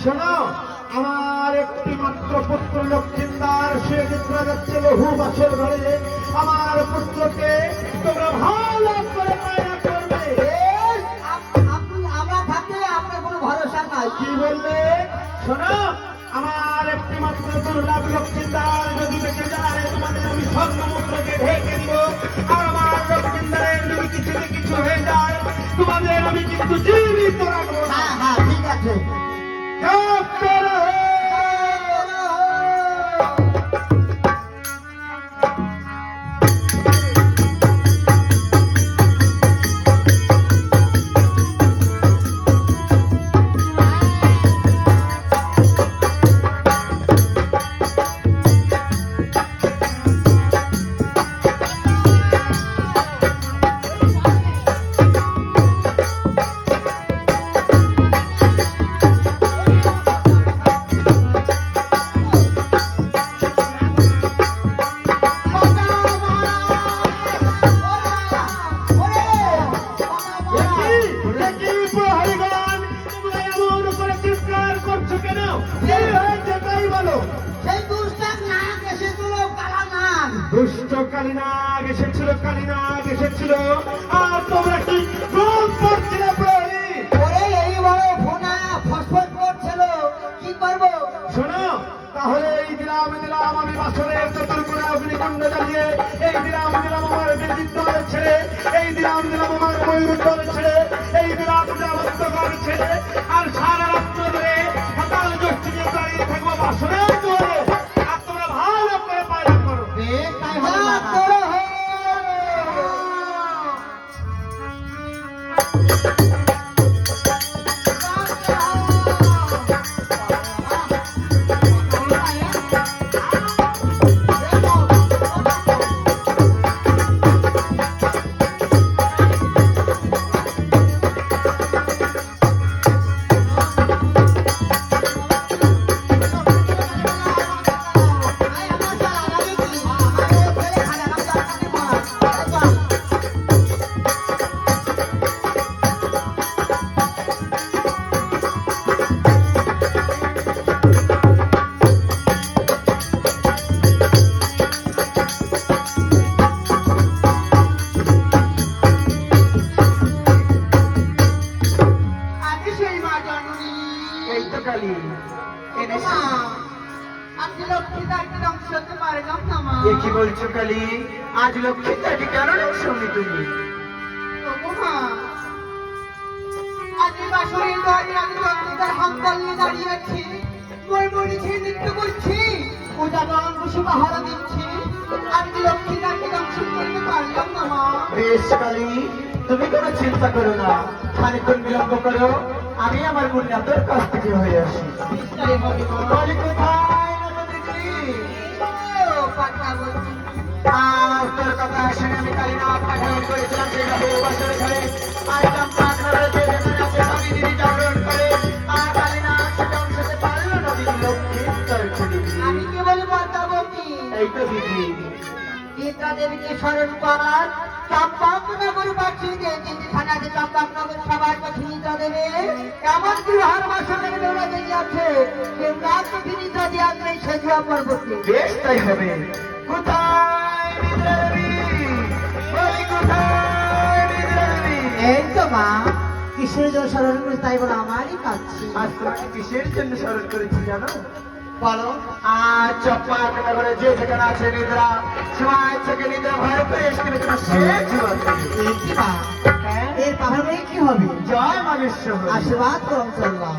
শোনো, আমার একটি মাত্র পুত্র লক্ষ্মীন্দর সে নিদ্রা যাচ্ছে বহু বছর ধরে। আমার পুত্রকে তোমরা ভালো করে মায়া করবে। আমরা থাকতে আপনার কোনো ভরসা নাই। কি বললে? শোনো, আমার একটি মাত্র দুর্লভ লক্ষ্মীন্দর যদি বেঁচে যায় তোমাদের আমি স্বর্ণমুদ্রকে ঢেকে দিব। আর আমার লক্ষ্মীন্দরের যদি কিছু না কিছু হয়ে যায় তোমাদের আমি কিন্তু জীবিত রাখবো না। হ্যাঁ হ্যাঁ ঠিক আছে। চুপ করো। দুষ্ট কালীনাগ এসেছিল, কালীনাগ এসেছিল। আর তোমরা কি রোগ করছিলে প্রহরী? ওরে এই বড় ফোনা ফসফস করছিল, কি করবো? শোনো, তাহলে এই দিলাম আমি বাসনের চতুর্গুণে অগ্নিকুণ্ড জ্বালিয়ে, এই দিলাম আমার বেদির দল ছেড়ে, এই দিলাম আমার ময়ূর দল ছেড়ে, এই দিলাম অন্ধকার ছেড়ে, আর সারা রাত্র ধরে সকাল জ্যোষ্ঠীকে দাঁড়িয়ে থাকবো বাসনের দুয়ারে। আর তোমরা ভালো করে পালন করো। বেশ তাই হবে বাবা। এই তো কালী মা, আমি লক্ষ্মীদাকে ধ্বংস করতে পারলাম না মা। এ কি বলছো কালী? আজ লক্ষ্মীটাকে কেন শুনি তুমি? ওগো মা, আজ এই বাসরের দুয়ারে আমি লক্ষ্মীদার হাততালি নিয়ে দাঁড়িয়ে আছি, মই মরেছি, নৃত্য করছি, উদাহরণ বসে পাহারা দিচ্ছি। আমি যে লক্ষ্মীদাকে ধ্বংস করতে পারলাম না মা। বেশ কালী, তুমি কোনো চিন্তা করো না, খানিকক্ষণ বিলম্ব করো, আমি আমার গুণনাথের কাছ থেকে হয়ে আসি। নিশ্চয়ই হবে মা। কালী কোথায় না দিদি? ও, পাকা বলছি। আজ তোর কথা শুনে আমি কালীনাথ পাঠান করেছিলাম সেই বহু বছর ধরে। আজ চম্পাক নগরে যে যেখানে আছে সবই দিদি জাগরণ করে। আর কালীনাথ সেটা অংশতে পারলো না দিদি, লক্ষ্মীন্দর দিদি। আমি কেবল পদ্মাবতী এই তো দিদি। গীতা দেবীকে স্মরণ করার চম্পকনগর বাসীকে চিঠিখানা আছে। চম্পকনগর সবার কাছে নিতা দেবে, এমন কি হার বাসনের বেলা বেরিয়েছে, কেউ রাত নিতা দেওয়ার নেই সেজুয়া পর্বতে। বেশ তাই হবে। কোথায় নিদ্রা দেবী? বলি কোথায় নিদ্রা দেবী? এই তো মা, কিসের জন্য স্মরণ করে তাই বলে আমারই কাছে। আজ তোমাকে কিসের জন্য স্মরণ করেছি জানো? বলো। আজ চম্পাক নগরে যে যেখানে আছে নিদ্রা, সময় থেকে নিদ্রা ভয় করে এসে নেবে তোমার শেষ জীবন। এই কি মা, এর পাহাড়ে কি হবে? জয় মাগেশ্বর। আশীর্বাদ করম চললাম।